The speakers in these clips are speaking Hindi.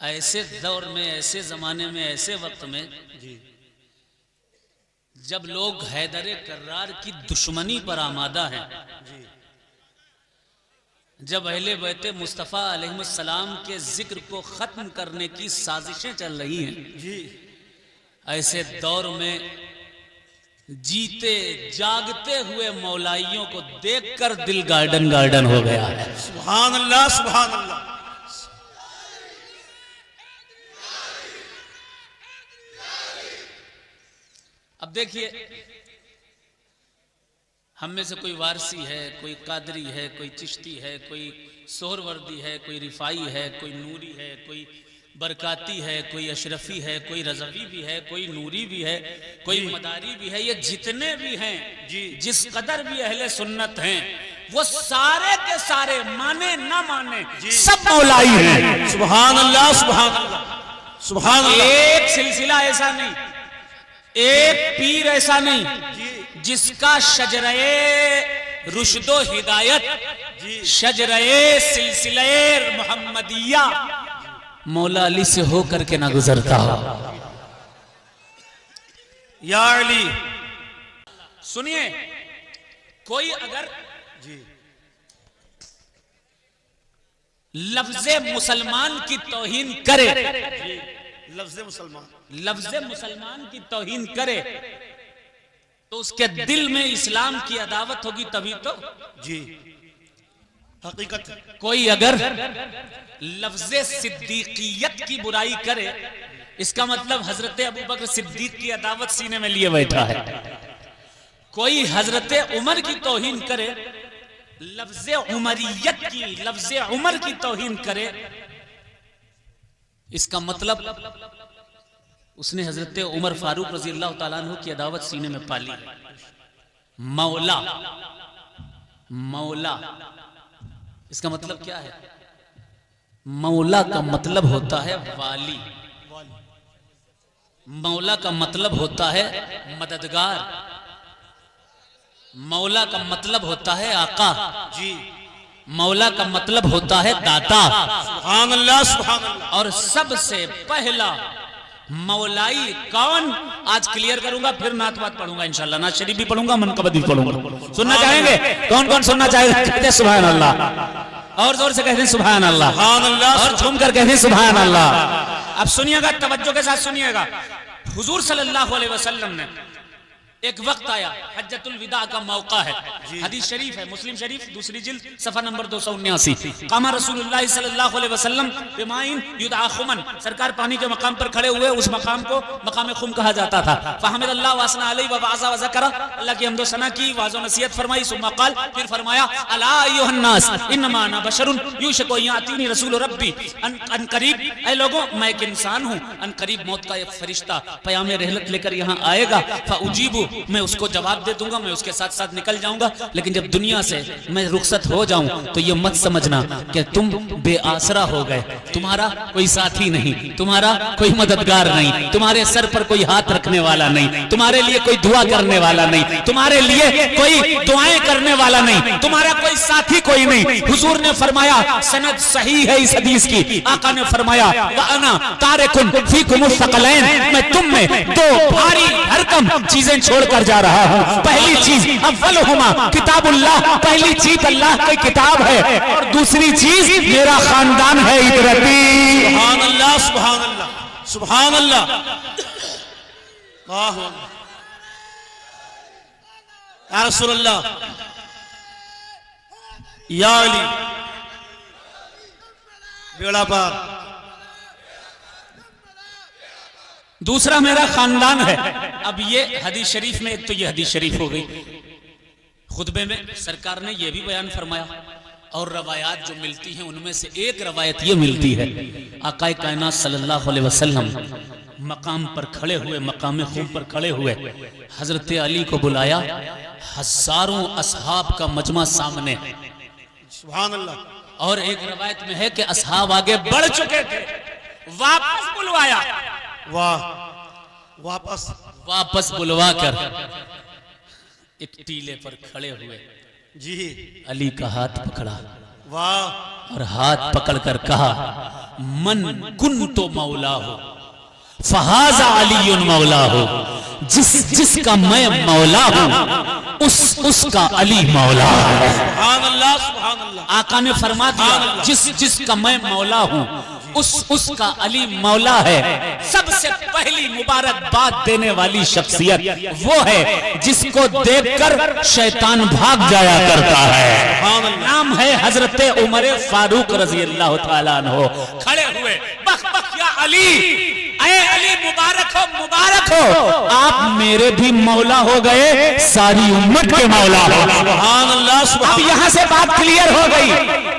ऐसे दौर में, ऐसे जमाने में, ऐसे वक्त में जी जब लोग हैदर कर्रार की दुश्मनी पर आमादा हैं, जी जब अहले बैत मुस्तफ़ा अलैहिस्सलाम के जिक्र को खत्म करने की साजिशें चल रही हैं, जी ऐसे दौर में जीते जागते हुए मौलाइयों को देखकर दिल गार्डन गार्डन हो गया है। सुभान अल्लाह, सुभान अल्लाह। अब देखिए, हम में से कोई वारसी है, कोई कादरी है, कोई चिश्ती है, कोई सोहरवर्दी है, कोई रिफाई है, कोई नूरी है, कोई बरकाती है, कोई अशरफी है, कोई रज़वी भी है, कोई नूरी भी है, कोई मदारी भी है। ये जितने भी हैं जी जिस कदर भी अहले सुन्नत हैं, वो सारे के सारे माने ना माने सब मौलाई हैं। सुभान अल्लाह, सुभान अल्लाह, सुभान अल्लाह। एक सिलसिला ऐसा नहीं, एक पीर ऐसा नहीं जिसका शजरे रुश्दो हिदायत, शजरे सिलसिले मोहम्मदिया मौला अली से होकर के ना गुजरता हो। या अली, सुनिए, कोई अगर जी लफ्ज़े मुसलमान की तौहीन करे, लफ्ज़ मुसलमान, लफ्ज़े मुसलमान की तौहीन करे तो उसके दिल में इस्लाम की अदावत होगी, तभी तो। जी हकीकत है। कोई अगर लफ्ज़े सिद्दीकियत की बुराई करे, इसका मतलब हजरत अबू बकर सिद्दीक की अदावत सीने में लिए बैठा है। कोई हजरत उमर की तौहीन करे, लफ्ज़े उमरियत की, लफ्ज़े उमर की तौहीन करे, इसका मतलब उसने हजरत उमर फारूक रजी अल्लाह ताला अन्हु की अदावत सीने में पाली। मौला, मौला इसका मतलब क्या है? मौला का मतलब होता है वाली, मौला का मतलब होता है मददगार, मौला का मतलब होता है आका, जी मौला का मतलब होता है दाता। सुभान अल्लाह, सुभान अल्लाह। और सबसे पहला मौलाई कौन, आज क्लियर करूंगा, फिर नात बात पढ़ूंगा इंशाल्लाह, नात शरीफ भी पढ़ूंगा, मनकबत भी पढ़ूंगा। सुनना चाहेंगे? कौन कौन सुनना चाहेगा? कहते सुभान अल्लाह, और जोर से कहते सुभान अल्लाह, सुभान अल्लाह, और झूम कर कहते सुभान अल्लाह। अब सुनिएगा, तवज्जो के साथ सुनिएगा। हुजूर सल्लल्लाहु अलैहि वसल्लम ने एक वक्त आया, हज्जतुल विदा का मौका है, हदीस शरीफ है, मुस्लिम शरीफ दूसरी जिल्द सफा नंबर 279। कामा रसूलुल्लाह सल्लल्लाहु अलैहि वसल्लम बिमाइन युदआ खुमन, सरकार पानी के मकाम पर खड़े हुए, उस मकाम को मकाम खुम कहा जाता था। फहमदल्लाह वासना अलैहि व वाज़ा व ज़करा, अल्लाह की हम्दो सना की, वाज़ो नसीहत फरमाई, सुम्मा क़ाल, फिर फरमाया अला अय्युहन नास इन्नमा अना बशरुन युशकु यातीनी रसूल रब्बी, अन करीब ऐ लोगों मैं एक इंसान हूं, अन करीब मौत का एक फरिश्ता पयामे रहलत लेकर यहां आएगा, फउजीबु मैं उसको जवाब दे दूंगा, मैं उसके साथ साथ निकल जाऊंगा, लेकिन जब दुनिया से मैं रुखसत हो जाऊं तो ये मत समझना कि तुम बेआसरा हो गए, तुम्हारा कोई साथी नहीं, तुम्हारा कोई मददगार नहीं, तुम्हारे सर पर कोई हाथ रखने वाला नहीं, तुम्हारे लिए कोई दुआ करने वाला नहीं, तुम्हारे लिए कोई दुआएं करने वाला नहीं, तुम्हारा कोई साथी कोई नहीं। हुजूर ने फरमाया, सनद सही है इस हदीस की, आका ने फरमाया व अना तारिकुन फीकुमुस सकलैन, मैं तुम में दो भारी भरकम चीजें छोड़कर जा रहा हूं। पहली चीज अव्वलुहुमा किताबुल्लाह, पहली चीज अल्लाह की किताब है, और दूसरी चीज मेरा खानदान है इतरती। सुभान अल्लाह, सुभान अल्लाह, सुभान अल्लाह। वाह या रसूल अल्लाह, या अली, बेड़ा पार। दूसरा मेरा खानदान है। अब ये हदीस शरीफ में, एक तो ये हदीस शरीफ हो गई, खुतबे में सरकार ने ये भी बयान फरमाया, और रवायात जो मिलती हैं उनमें से एक रवायत ये मिलती है, आकाए कायनात सल्लल्लाहु अलैहि वसल्लम मकाम पर खड़े हुए, मकाम खूम पर खड़े हुए, हजरत अली को बुलाया, हजारों असहाब का मजमा सामने, सुभान अल्लाह। और एक रवायत में है कि असहाब आगे बढ़ चुके थे, वापस बुलवाया, वाह, वापस बुलवा कर एक टीले पर खड़े हुए जी अली का हाथ पकड़ा, वाह। और हाथ पकड़कर कहा, मन कुन तो मौला हो फहाजा अली मौला हो, जिसका मैं मौला हूं उसका अली मौला है। सुभान अल्लाह, सुभान अल्लाह। आका ने फरमा दिया, जिसका मैं मौला हूं उसका अली मौला है। सबसे पहली मुबारकबाद देने वाली शख्सियत वो है जिसको देखकर शैतान भाग जाया करता है। नाम है हजरत उमर फारूक रजी अल्लाह तआला अन्हु। खड़े हुए, बख बख या अली, ऐ अली मुबारक हो, मुबारक हो, आप मेरे भी मौला हो गए, सारी उम्मत के मौला हो। सुभान अल्लाह, सुभान। अब यहां से बात क्लियर हो गई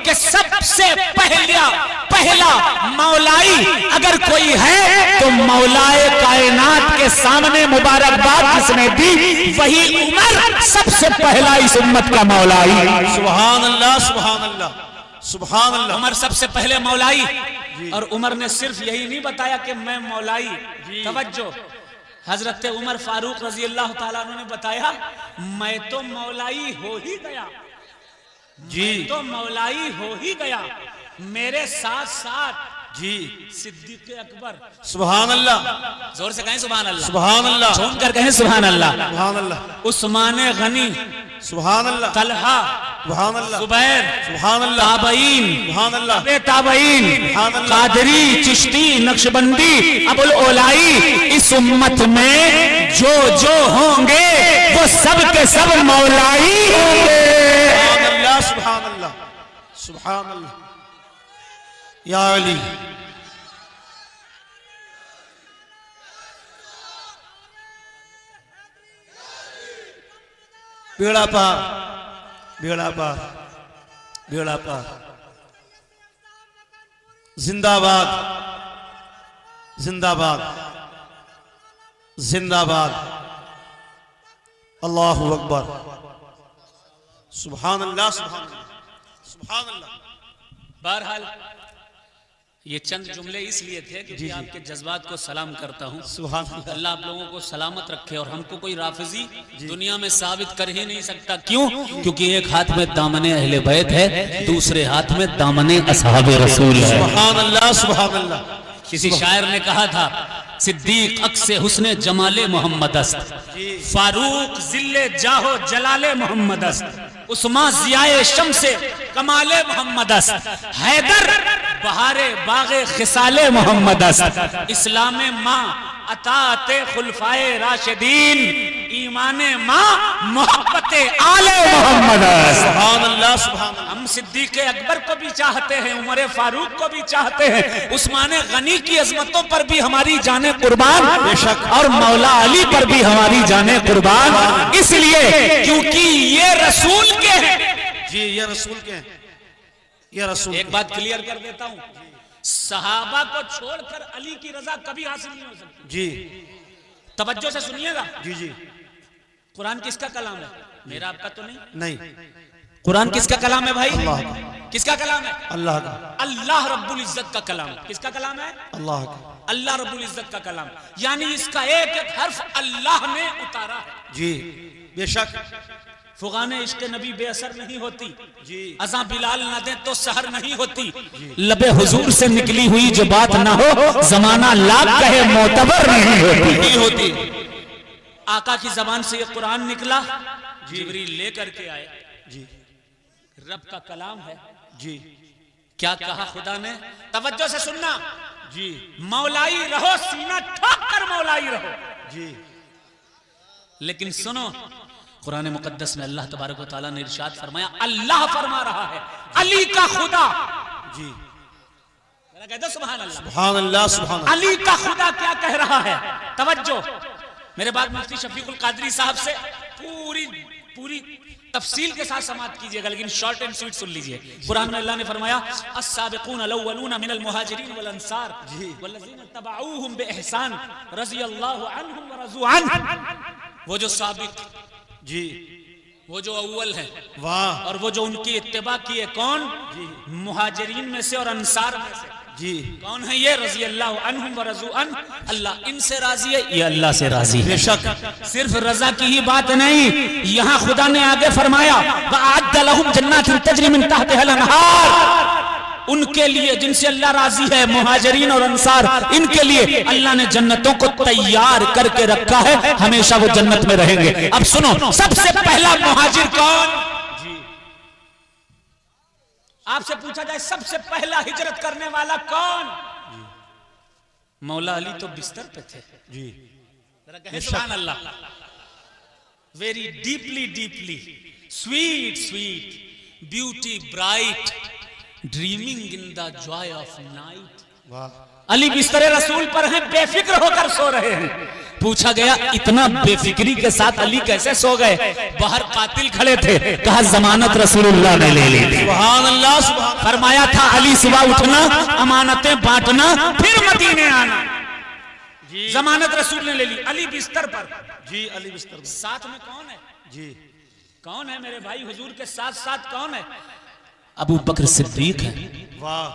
कि सबसे पहला मौलाई अगर कोई है तो मौलाए कायनात के सामने मुबारकबाद जिसने दी वही उमर सबसे पहला इस उम्मत का मौलाई। सुभान अल्लाह, सुभान अल्लाह, सुभान अल्लाह। उमर सबसे पहले मौलाई। और उमर ने सिर्फ यही नहीं बताया कि मैं मौलाई, तवज्जो, हजरत उमर फारूक रजी अल्लाह तआला अन्हु ने बताया, मैं तो मौलाई हो ही गया जी, तो मौलाई हो ही गया, मेरे साथ साथ जी सिद्दीक़ अकबर। सुभान अल्लाह, जोर से कहें सुभान अल्लाह, सुभान अल्लाह, झूम कर कहें सुभान अल्लाह। सुभान अल्लाह, उस्मान गनी, सुभान अल्लाह, तलहा, सुभान अल्लाह, जुबैर, सुभान अल्लाह, ताबईन, सुभान अल्लाह, ताबईन, कादरी, चिश्ती, नक्शबंदी, अबुल ओलाई, इस उम्मत में जो जो होंगे वो सब के सब मौलाई होंगे। सुभान अल्लाह, सुभान अल्लाह, सुभान अल्लाह। या अली, बेड़ा पार, बेड़ा पार, बेड़ा पार। जिंदाबाद, जिंदाबाद, जिंदाबाद। अल्लाहु अकबर। सुभान अल्लाह, सुभान अल्लाह, सुभान अल्लाह। बहरहाल ये चंद जुमले इसलिए थे क्योंकि आपके जज्बात को सलाम करता हूँ। सुभान अल्लाह। अल्लाह आप लोगों को सलामत रखे और हमको कोई राफिजी दुनिया में साबित कर ही नहीं सकता। क्यों? क्योंकि एक हाथ में दामने अहले बैत है, दूसरे हाथ में दामने असहाबे रसूल है। सुभान अल्लाह, सुभान अल्लाह। किसी शायर ने कहा था, सिद्दीक अक्से हुस्ने जमाले मोहम्मद अस्त, फारूक जिल्ले जाहो जलाले मोहम्मद अस्त, उस्मा जियाए शम्से कमाले मोहम्मद अस्त, हैदर बहारे बागे खिसाले मोहम्मद अस्त, इस्लामे माँ अताते खुलफाए राशिदीन, ईमाने माँ मोहब्बते आले मोहम्मद अस्त। सुभान अल्लाह, सुभान अल्लाह। हम सिद्दीक़ अकबर को भी चाहते हैं, उमर फारूक को भी चाहते हैं, उस्मान गनी की अजमतों पर भी हमारी जाने कुर्बान, बेशक, और मौला अली पर भी हमारी जाने कुर्बान, इसलिए क्योंकि ये रसूल के हैं। जी, ये रसूल के हैं, ये रसूल। एक बात क्लियर कर देता हूँ, सहाबा को छोड़कर अली की रजा कभी हासिल नहीं हो सकती। जी, तवज्जो से सुनिएगा। जी, जी। कुरान किसका कलाम है? मेरा आपका तो नहीं। नहीं, कुरान किसका कलाम है भाई? अल्लाह का। किसका कलाम है? अल्लाह का। अल्लाह रब्बुल इज्जत का कलाम। किसका कलाम है? अल्लाह का। अल्लाह रब्बुल इज्जत का कलाम, यानी इसका एक एक हर्फ अल्लाह ने उतारा है। जी, बेशक। फुगाने इश्क नबी बेअसर नहीं होती, जी, अज़ां बिलाल न दे तो सहर नहीं होती, लबे हुजूर से निकली हुई जो बात ना हो जमाना लाख कहे मोतबर नहीं होती। आका की जबान से ये कुरान निकला, जिब्रील लेकर के आए। जी, रब का कलाम है। जी, क्या कहा खुदा ने? तवज्जो से सुनना। जी, मौलाई रहो, सीना ठोक कर मौलाई रहो। जी, लेकिन सुनो, कुरान मुकद्दस में अल्लाह तबारक व तआला ने इरशाद फरमाया, अल्लाह फरमा रहा है, अली का खुदा। जी, कहते सुभान अल्लाह, सुभान अल्लाह, सुभान अल्लाह। अली का खुदा क्या कह रहा है? तवज्जो, मेरे बाद मुफ्ती शफीकुल कादरी साहब से पूरी तफसील के साथ समाप्त कीजिएगा, लेकिन शॉर्ट एंड स्वीट सुन लीजिए। कुरान में अल्लाह ने फरमाया, अस्साबिकून अल-अव्वलून मिनल मुहाजिरीन वल अंसार वल्लज़ीना तबअूहुम बिइहसान रज़ियल्लाहु अन्हुम व रज़ू अन्हु। वो जो साबिक, जी, वो जो अव्वल है, वाह, और वो जो उनकी इत्तिबा किए, कौन? मुहाजिरीन में से और अंसार में से। जी कौन है ये? रज़ी अल्लाह अन्हुम व रज़ू अन, अल्लाह इनसे राजी है, ये अल्लाह से राजी है। बेशक सिर्फ रजा की ही बात नहीं, यहाँ खुदा ने आगे फरमाया वअद्द लहुम जन्नातिन तजरी मिन तहतिहल अनहार, उनके लिए जिनसे अल्लाह राजी है, मुहाजिरीन और अंसार, इनके लिए अल्लाह ने जन्नतों को तैयार करके रखा है, हमेशा वो जन्नत में रहेंगे। अब सुनो, सबसे पहला मुहाजिर कौन? आपसे पूछा जाए सबसे पहला हिजरत करने वाला कौन? मौला अली तो बिस्तर पे थे जी। जरा कहें सुभान अल्लाह। Very deeply deeply sweet sweet beauty bright dreaming in the joy of night. वाह। अली बिस्तरे रसूल पर हैं, बेफिक्र होकर सो रहे हैं। पूछा गया इतना बेफिक्री के साथ अली कैसे सो गए? बाहर कातिल खड़े थे, कहा जमानत रसूलुल्लाह ने ले ली थी। सुभान अल्लाह सुभान। फरमाया था अली सुबह उठना, अमानतें बांटना, फिर मदीने आना। जमानत रसूल ने ले ली। अली बिस्तर पर जी। अली बिस्तर पर। साथ में कौन है? जी। कौन है मेरे भाई? हुजूर के साथ साथ कौन है? अबू बकर सिद्दीक है। वाह।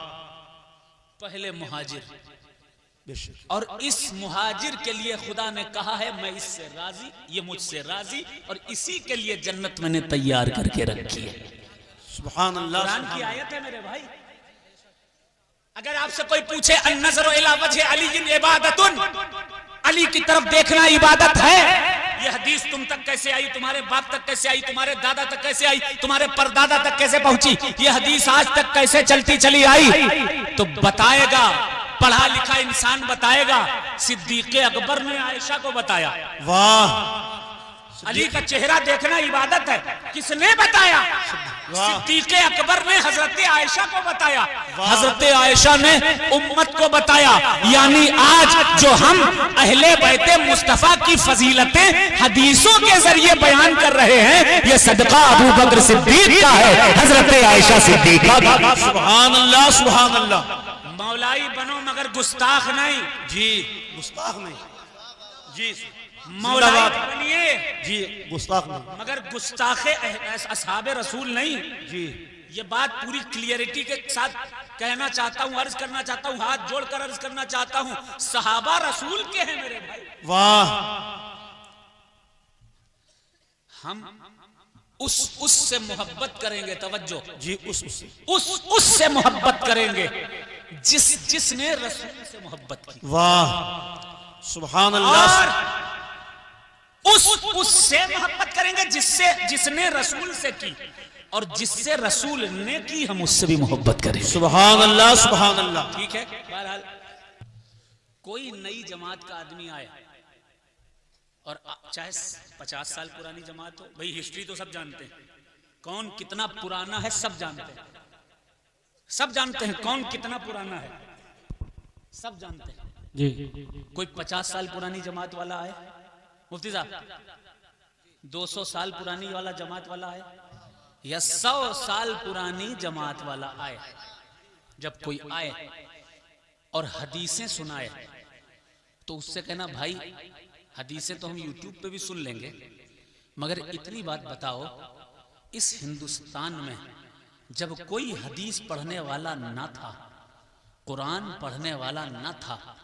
पहले मुहाजिर। बेशक। और इस मुहाजिर के लिए खुदा ने कहा है मैं इससे राजी, ये मुझसे राजी, और इसी के लिए जन्नत मैंने तैयार करके रखी है। सुभान अल्लाह। कुरान की आयत है मेरे भाई। अगर आपसे कोई पूछे अन्नज़रु इला वजहि अली इबादतुन, अली की तरफ देखना इबादत है, ये हदीस तुम तक कैसे आई, तुम्हारे बाप तक कैसे आई, तुम्हारे दादा तक कैसे आई, तुम्हारे परदादा तक कैसे पहुंची, ये हदीस आज तक कैसे चलती चली आई, तो बताएगा पढ़ा लिखा इंसान बताएगा। सिद्दीक़ अकबर ने आयशा को बताया। वाह। अली का चेहरा देखना इबादत है, किसने बताया? सिद्दीक़ अकबर ने हजरत आयशा को बताया, हजरत आयशा ने उम्मत को बताया। यानी आज जो हम अहले बैते मुस्तफा की फजीलतें हदीसों के जरिए बयान कर रहे हैं, ये सदका अबू बकर सिद्दीक का है, हजरत आयशा सिद्दीका का। सुभान अल्लाह सुभान अल्लाह। मौलाई बनो मगर गुस्ताख नहीं। जी। गुस्ताख नहीं। जी। मौलाई बनिए जी। गुस्ताख नहीं मगर गुस्ताखे असहाबे रसूल नहीं। जी। ये बात पूरी क्लियरिटी के साथ कहना चाहता हूँ, अर्ज करना चाहता हूँ, हाथ जोड़कर अर्ज करना चाहता हूँ, सहाबा रसूल के हैं मेरे भाई। वाह। हम उससे मोहब्बत करेंगे, तवज्जो जी, उससे मोहब्बत करेंगे जिसने रसूल से मोहब्बत की। वाह। सुभान अल्लाह। उससे मोहब्बत करेंगे जिसने रसूल से की, और जिससे रसूल ने की हम उससे भी मोहब्बत करें। सुभान अल्लाह सुभान अल्लाह। ठीक है। बहरहाल कोई नई जमात का आदमी आए, और चाहे 50 साल पुरानी जमात हो, भाई हिस्ट्री तो सब जानते हैं, कौन कितना पुराना है सब जानते हैं, सब जानते हैं कौन कितना पुराना है, सब जानते हैं जी। कोई 50 साल पुरानी जमात वाला आए, मुफ्ती साहब 200 साल पुरानी वाला जमात वाला आए, या 100 साल पुरानी जमात वाला आए, जब कोई आए और हदीसें सुनाए तो उससे कहना भाई हदीसें तो हम यूट्यूब पे भी सुन लेंगे, मगर इतनी बात बताओ, इस हिंदुस्तान में जब कोई हदीस पढ़ने वाला ना था, कुरान पढ़ने वाला ना था,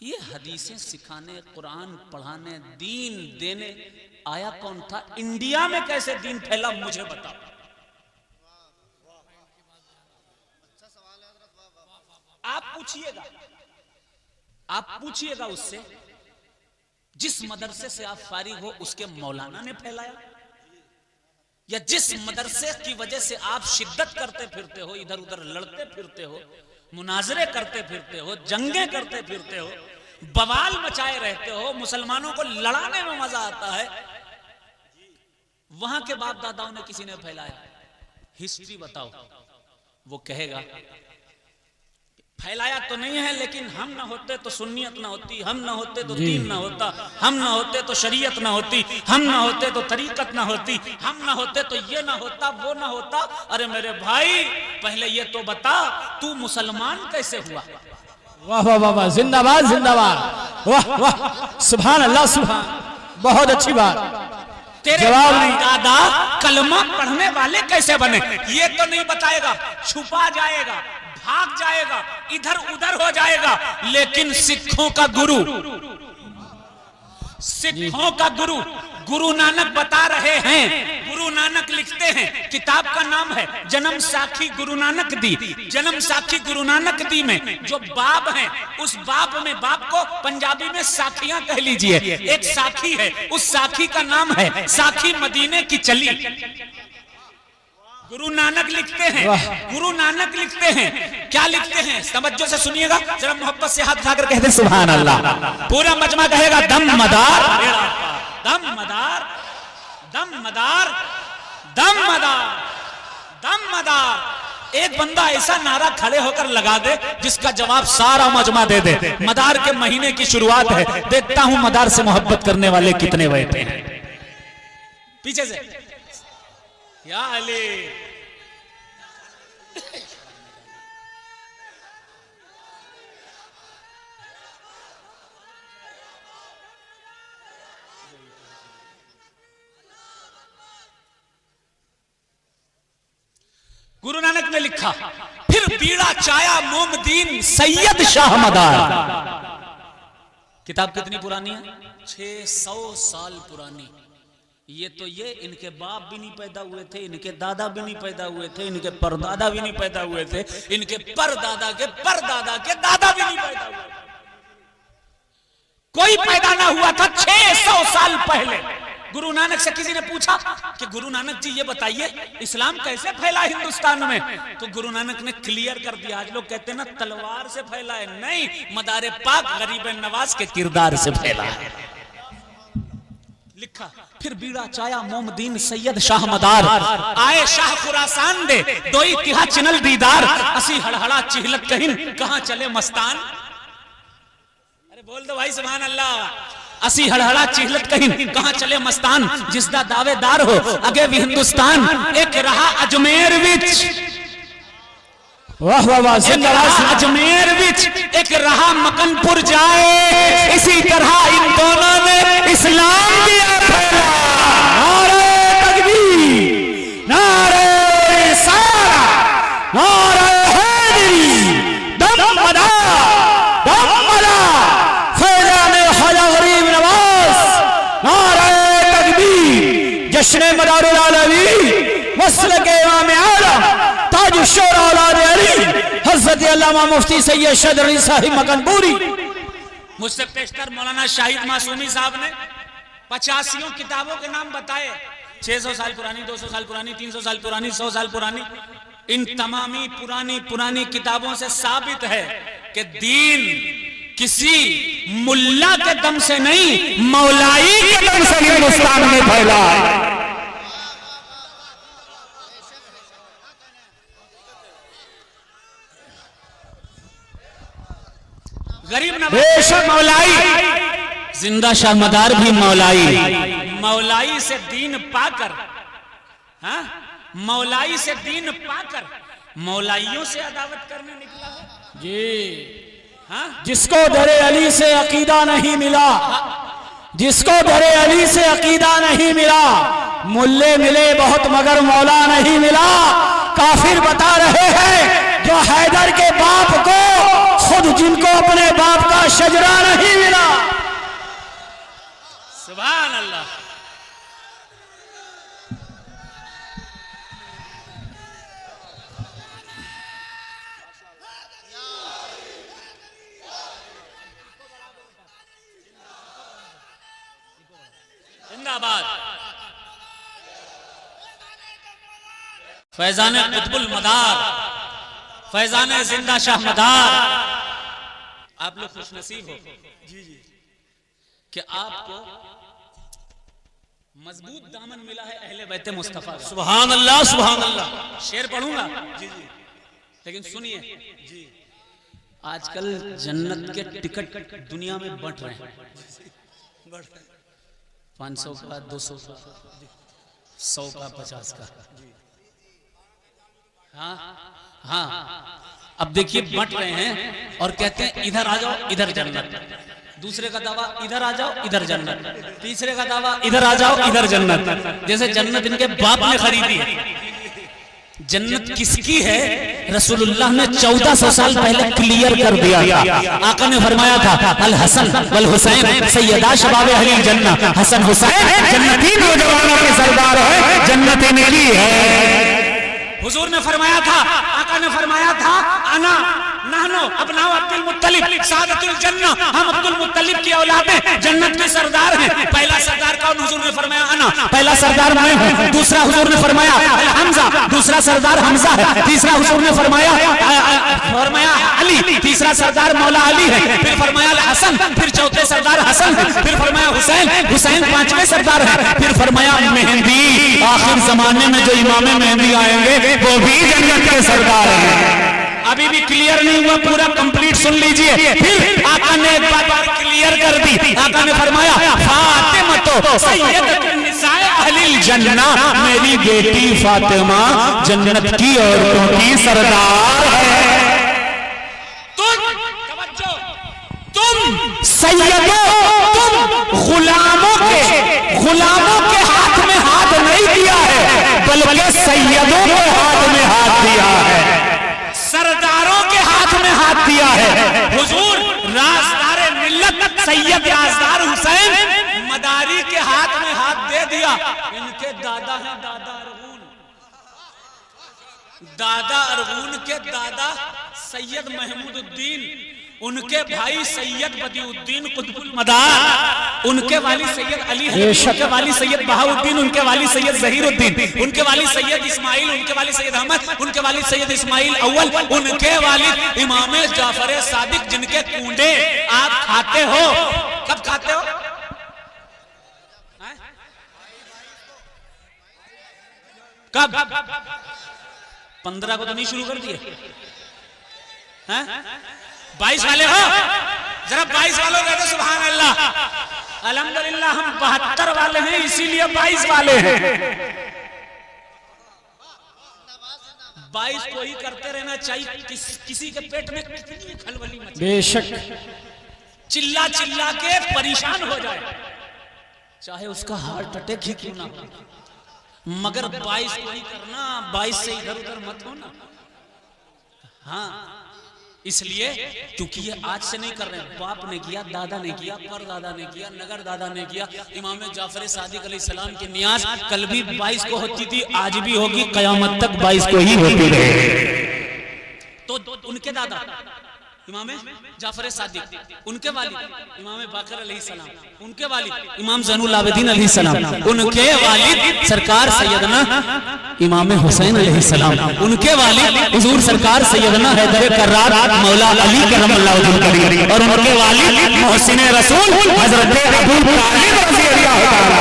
ये हदीसें सिखाने, कुरान पढ़ाने, दीन देने आया कौन था? इंडिया में कैसे दीन फैला मुझे बताओ। आप पूछिएगा उससे, जिस मदरसे से आप फारिग हो उसके मौलाना ने फैलाया, या जिस मदरसे की वजह से आप शिद्दत करते फिरते हो, इधर उधर लड़ते फिरते हो, मुनाजरे करते फिरते हो, जंगे करते फिरते हो, बवाल मचाए रहते हो, मुसलमानों को लड़ाने में मजा आता है, वहां के बाप दादाओं ने किसी ने फैलाया? हिस्ट्री बताओ। वो कहेगा फैलाया तो नहीं है, लेकिन हम ना होते तो सुन्नियत ना होती, हम ना होते तो दीन ना होता, हम ना होते तो शरीयत ना होती, हम ना होते तो तरीकत ना होती, हम ना होते तो ये ना होता, वो ना होता। अरे मेरे भाई पहले ये तो बता, तू मुसलमान कैसे हुआ? वाह वाह वाह वाह, जिंदाबाद जिंदाबाद, वाह वाह, सुभान अल्लाह, सुभान, बहुत अच्छी बात। तेरे दादा कलमा पढ़ने वाले कैसे बने ये तो नहीं बताएगा, छुपा जाएगा, भाग जाएगा, इधर उधर हो जाएगा, लेकिन सिखों का गुरु, सिखों का गुरु गुरु नानक बता रहे हैं। गुरु नानक लिखते हैं, किताब का नाम है जन्म साखी गुरु नानक दी। जन्म साखी गुरु नानक दी में जो बाब हैं, उस बाब में, बाब को पंजाबी में साखियां कह लीजिए, एक साखी है, उस साखी का नाम है साखी मदीने की चली। गुरु नानक लिखते हैं, गुरु नानक लिखते हैं, क्या लिखते हैं तवज्जो से सुनिएगा, जरा मोहब्बत से हाथ उठाकर कहते सुभान अल्लाह। पूरा मजमा कहेगा दम मदार, दम मदार, दम मदार, दम मदार, दम मदार। एक बंदा ऐसा नारा खड़े होकर लगा दे जिसका जवाब सारा मजमा दे दे। मदार के महीने की शुरुआत है, देखता हूं मदार से मोहब्बत करने वाले कितने बैठे हैं। पीछे से या अली, गुरु नानक ने लिखा, फिर बीड़ा चाया मोमदीन सैयद शाह मदार। किताब कितनी पुरानी है? 600 साल पुरानी। ये तो ये इनके बाप भी नहीं पैदा हुए थे, इनके दादा भी नहीं पैदा हुए थे, इनके परदादा भी नहीं पैदा हुए थे, इनके परदादा के परदादा के दादा भी नहीं पैदा हुए, कोई पैदा ना हुआ था 600 साल पहले। गुरु नानक से किसी ने पूछा कि गुरु नानक जी ये बताइए इस्लाम कैसे फैला हिंदुस्तान में, तो गुरु नानक ने क्लियर कर दिया। आज लोग कहते हैं ना तलवार से फैला है, नहीं, मदारे पाक गरीब नवाज के किरदार से फैला है। लिखा, फिर बीड़ा चाया मोमदीन सैयद शाह मदार, आए शाह खुरासान दे दो तिहा चिनल दीदार, असी हड़हड़ा चिहलत कहिन कहां चले मस्तान। अरे बोल दो भाई सुभान अल्लाह। असी हड़हड़ा चिहलत कहिन कहां चले मस्तान, जिसदा दावेदार हो अगे भी हिंदुस्तान, एक रहा अजमेर विच, वाह वाह वाह, जिंदाबाद। अजमेर विच एक रहा मकनपुर जाए, इसी तरह इन दोनों ने इस्लाम दिया फैला। नारे तकबीर, नारे रिसाला, नारे हैदरी, दम मदार, दम मदार, फैजाने ख्वाजा गरीब नवाज, नारे तकबीर, जश्न मदारुल आलमी, मसलक इमाम आलम, ताज शोरा औलाद अली, हज़रत अल्लामा मुफ्ती सैयद शहद अली साहिब मकनपुरी। मुझसे पेशतर मौलाना शाहिद मासूमी साहब ने 85 किताबों के नाम बताए, 600 साल पुरानी, 200 साल पुरानी, 300 साल पुरानी, 100 साल पुरानी। इन तमामी पुरानी पुरानी से साबित है कि दीन किसी मुल्ला के दम से नहीं, मौलाई के दम से हिंदुस्तान में फैला है। गरीब नवाज मौलाई, जिंदा शाह मदार भी मौलाई, मौलाई से दीन पाकर, हाँ, मौलाई से दीन पाकर मौलाइयों से अदावत करने निकला है जी। हाँ, जिसको दरे अली से अकीदा नहीं मिला, जिसको दरे अली से अकीदा नहीं मिला, मुल्ले मिले बहुत मगर मौला नहीं मिला। काफिर बता रहे हैं जो हैदर के बाप को, खुद जिनको अपने बाप का शजरा नहीं मिला। सुभान अल्लाह। जिंदाबाद। फैजाने कुतुबुल मदार, फैजाने जिंदा शाह मदार। आप लोग खुशनसीब हो कि आपको मजबूत दामन मिला है अहले बैत मुस्तफा का। सुभान अल्लाह, सुभान अल्लाह। शेर पढ़ूंगा लेकिन सुनिए, आजकल जन्नत के टिकट दुनिया में बंट रहे हैं, 500 का, 200 का, 100 का, 50 का। हाँ हाँ, अब देखिए बंट रहे हैं और कहते हैं इधर आ जाओ इधर जन्नत, दूसरे का दावा इधर आ जाओ इधर जन्नत, तीसरे का दावा इधर आ जाओ इधर जन्नत। जैसे जन्नत इनके बाप ने खरीदी है, जन्नत किसकी है रसूलुल्लाह ने 1400 साल पहले क्लियर कर दिया था। आका ने फरमाया था अल हसन वल हुसैन सैयदा शबाब अहली जन्नह, हसन हुसैन जन्नती नौजवानों के सरदार है, जन्नत इनकी है। हुजूर ने फरमाया था, आका ने फरमाया था अना नहनो अबनाओ अब्दुल मुत्तलिब सादतुल जन्नह, हम अब्दुल मुत्तलिब की औलाद हैं, जन्नत के सरदार हैं। पहला सरदार कौन? हुजूर ने फरमाया अना, पहला सरदार मैं हूं। दूसरा हुजूर ने फरमाया हमजा, दूसरा सरदार हमजा है। तीसरा हुजूर ने फरमाया अली, तीसरा सरदार मौला अली है। फिर फरमाया हसन, फिर चौथे सरदार हसन है। फिर फरमाया हुसैन, हुसैन पांचवें सरदार है। फिर फरमाया मेहंदी, आखिर जमाने में जो इमाम मेहंदी आएंगे वो भी जन्नत के सरदार हैं। अभी भी क्लियर नहीं हुआ, पूरा कंप्लीट सुन लीजिए। फिर आका ने एक बात और क्लियर कर दी। आका ने फरमाया फातिमा तो सैयदतुन निसाए अहलिल जन्नह, मेरी बेटी फातिमा जन्नत की औरतों की सरदार है। तुम सैयदों, तुम गुलामों के हाथ में हाथ नहीं दिया है, बल्कि सैयदों के हाथ में हाथ दिया है, सरदारों के हाथ में हाथ दिया है। हुजूर राजदार मिल्लत सैयद राजदार हुसैन मदारी के हाथ में हाथ दे दिया। इनके दादा हैं दादा अरगून, दादा अरगून के दादा सैयद महमूदुद्दीन, उनके भाई सैयद बदिउद्दीन कुतुबुल मदार, उनके वाली सैयद अली है, उनके वाली सैयद बहाउद्दीन, उनके वाली सैयद जहीरुद्दीन, उनके वाली सैयद इस्माइल, उनके वाली सैयद अहमद, उनके वाली सैयद इस्माइल अव्वल, उनके वाली इमाम जाफर सादिक, जिनके कूंडे आप खाते हो। कब खाते हो? 15 को तो नहीं शुरू कर दिए हैं? 22 वाले हो? जरा 22 वालों कहते सुभान अल्लाह। अल्हम्दुलिल्लाह हम 72 वाले हैं, इसीलिए 22 वाले हैं। 22 को ही करते रहना चाहिए। किसी के पेट में कितनी खलबली मची, बेशक चिल्ला चिल्ला के परेशान हो जाए, चाहे उसका हार्ट अटैक ही क्यों ना हो, मगर 22 को ही करना, 22 से इधर उधर मत होना। हाँ, इसलिए क्योंकि ये आज से नहीं कर रहे, बाप ने किया, दादा ने किया, परदादा ने किया, नगर दादा ने किया। इमाम जाफर सादिक अलैहिस्सलाम की नियाज कल भी 22 को होती थी, आज भी होगी, कयामत तक 22 को ही होती रहे। तो उनके दादा इमाम जाफर सादिक, उनके वालिद इमाम बाकर अलैहिस्सलाम, उनके वालिद इमाम ज़ैनुल आबिदीन अलैहिस्सलाम, उनके वालिद सरकार सैयदना इमाम हुसैन अलैहिस्सलाम, उनके वालिद हुजूर सरकार सैयदना हैदर कर्रार मौला अली करमल्लाहु वजहहु, और उनके वालिद मोहसिन रसूल हजरत अबू तालिब रज़ियल्लाहु ताला।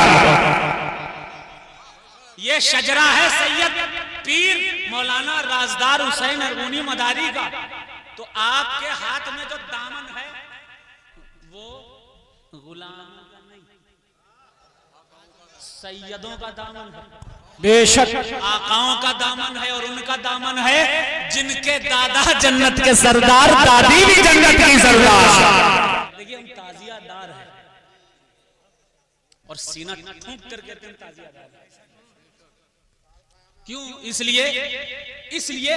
ये शजरा है सैयद पीर मौलाना राजदार हुसैन अरगूनी मदारी का। तो आपके हाथ में जो दामन है वो गुलामों का नहीं, सैयदों का दामन है, बेशक आकाओं का दामन है, और उनका दामन है जिनके दादा जन्नत के सरदार, दादी भी जन्नत की सरदार। देखिए हम ताजियादार है और सीना ठूंक कर कहते हैं ताजियादार। क्यों? इसलिए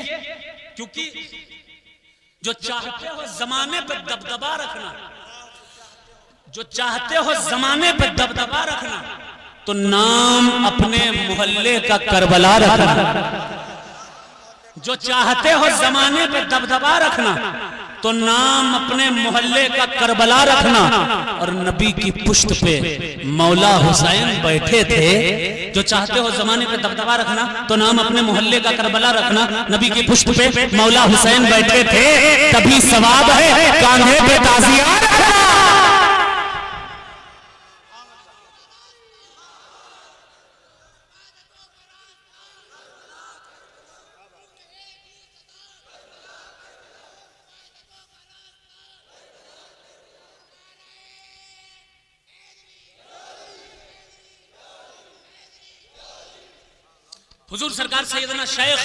क्योंकि जो चाहते हो जमाने पे दबदबा रखना, जो चाहते हो जमाने पे दबदबा रखना, तो नाम अपने मोहल्ले का करबला रखना। जो चाहते हो जमाने पे दबदबा रखना, तो नाम अपने मोहल्ले का करबला रखना। और नबी की पुश्त पे मौला हुसैन बैठे थे। जो चाहते हो जमाने पे दबदबा रखना, तो नाम अपने मोहल्ले का करबला रखना। नबी की पुश्त पे मौला हुसैन बैठे थे, तभी सवाब है कांधे पे ताजिया रखना। हुजूर सरकार सैयदना शेख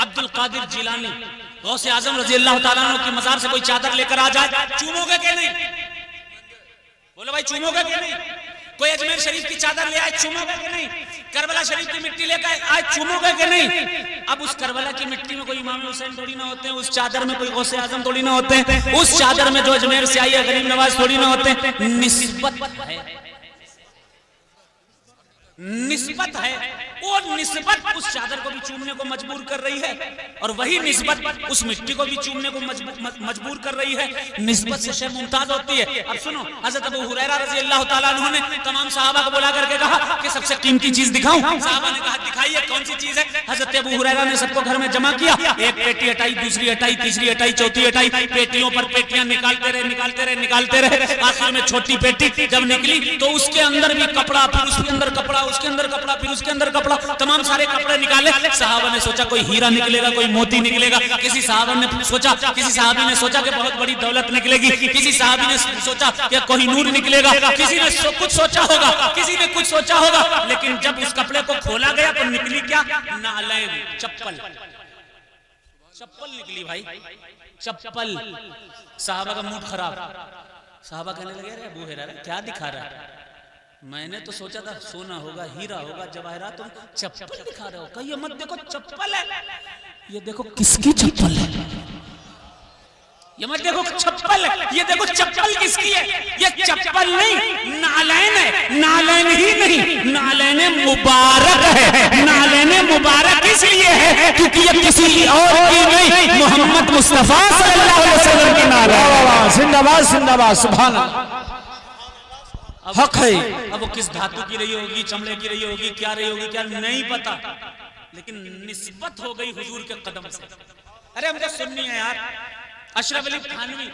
अब्दुल कादिर जिलानी गौसे आजम रजी अल्लाह ताला अन्हु की मजार से कोई चादर लेकर आ जाए, चूमोगे कि नहीं? बोलो भाई चूमोगे कि नहीं? कोई अजमेर शरीफ की चादर ले आए, चूमोगे कि नहीं? करबला शरीफ की मिट्टी लेकर आए, चूमोगे कि नहीं? अब उस करबला की मिट्टी में कोई इमाम हुसैन थोड़ी ना होते हैं, उस चादर में कोई गौसे आजम थोड़ी ना होते हैं, उस चादर में जो अजमेर से आई है गरीब नवाज थोड़ी ना होते हैं। निस्बत है, निस्बत है। वो निस्बत उस चादर को भी चूमने को मजबूर कर रही है और वही निस्बत उस मिट्टी को भी चूमने को मजबूर कर रही है। निस्बत से शय मुमताज होती है। अब सुनो, हजरत अबू हुरैरा रज़ी अल्लाह तआला अन्हु ने तमाम सहाबा को बुला करके कहा कि सबसे कीमती चीज दिखाऊं। सहाबा ने कहा दिखाइए, कौन सी चीज है? हजरत अबू हुरैरा ने सबको घर में जमा किया, एक पेटी हटाई, दूसरी हटाई, तीसरी हटाई, चौथी हटाई, पेटियों पर पेटियां निकालते रहे, निकालते रहे, निकालते रहे। आखिर में छोटी पेटी जब निकली तो उसके अंदर भी कपड़ा, फिर उसके अंदर कपड़ा, उसके अंदर कपड़ा, फिर उसके अंदर कपड़ा, तमाम सारे कपड़े निकाले। सहाबा ने सोचा कोई हीरा निकलेगा, कोई मोती निकलेगा। किसी सहाबा ने सोचा, किसी सहाबी ने सोचा कि बहुत बड़ी दौलत निकलेगी। किसी सहाबी ने सोचा कि कोई नूर निकलेगा। किसी ने कुछ सोचा होगा, किसी ने कुछ सोचा होगा। लेकिन जब उस कपड़े को खोला गया तो निकली क्या? नालैन, चप्पल। चप्पल निकली भाई, चप्पल। सहाबा का मूड खराब। सहाबा कहने लगे अरे अबू हुरैरा क्या दिखा रहा है? मैंने तो सोचा था सोना होगा, हीरा होगा, जवाहरात, तुम चप्पल दिखा रहे हो। कहिए मत देखो चप्पल है, ये देखो किसकी चप्पल है। ये मत देखो चप्पल है, ये देखो चप्पल किसकी है। ये चप्पल नहीं, नालैन है। नालैन ही नहीं, नालैन मुबारक है। नालैन मुबारक इसलिए है क्योंकि ये किसी और की नहीं, मोहम्मद मुस्तफा सल्लल्लाहु अलैहि वसल्लम की नालैन। जिंदाबाद जिंदाबाद, सुभान अल्लाह, हक है। अब वो किस धातु की रही होगी, चमड़े की रही होगी, क्या रही होगी, क्या नहीं पता, लेकिन निस्बत हो गई हुजूर के कदम से। अरे हमको सुननी है यार। अशरफ अली थानवी,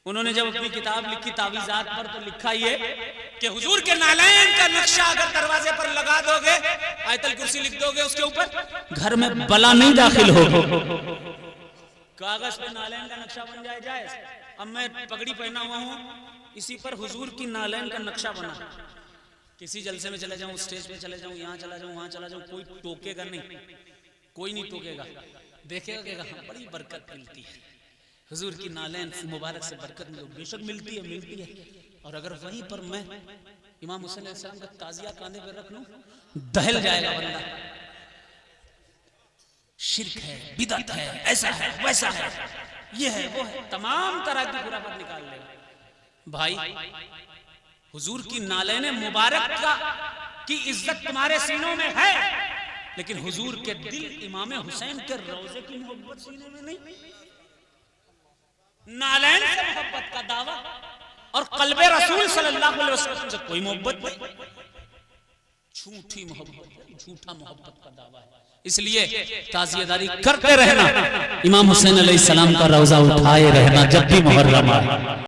उन्होंने जब अपनी किताब लिखी तावीज़ात पर तो लिखा ये कि हुजूर के नालैन का नक्शा अगर दरवाजे पर लगा दोगे, आयतल कुर्सी लिख दोगे उसके ऊपर, घर में बला नहीं दाखिल होगी। कागज पे नालैन का नक्शा बन जाए। अब मैं पगड़ी पहना हुआ हूँ, इसी पर हुजूर की नालैन का नक्शा बना। किसी जलसे में चले जाऊं, स्टेज पे चले जाऊं, यहाँ चला जाऊं, वहां चला जाऊं, कोई टोकेगा नहीं, कोई नहीं टोकेगा, देखेगा कि हाँ बड़ी बरकत मिलती है। हुजूर की नालैन मुबारक से बरकत बेशक मिलती है। और अगर वहीं पर मैं इमाम हुसैन अलैहिस्सलाम का ताजिया काने पे रख लूं, दहल जाएगा बंदा। शिर्क है, बिदअत है, ऐसा है, वैसा है, ये है, वो है, तमाम तरह की खुराफात निकाल लेगा। भाई हुजूर की नालैन मुबारक की इज्जत तुम्हारे सीनों में है, लेकिन हुजूर के दिल इमाम हुसैन के रोजे की मोहब्बत सीने में नहीं। नालैन से मोहब्बत का दावा और कल्बे रसूल सल्लल्लाहु अलैहि वसल्लम से कोई मोहब्बत नहीं, झूठी मोहब्बत, झूठा मोहब्बत का दावा है। इसलिए ताज़ियेदारी करते रहना, इमाम हुसैन अलैहिस्सलाम का रोजा उठाए रहना जब भी मुहर्रम आए।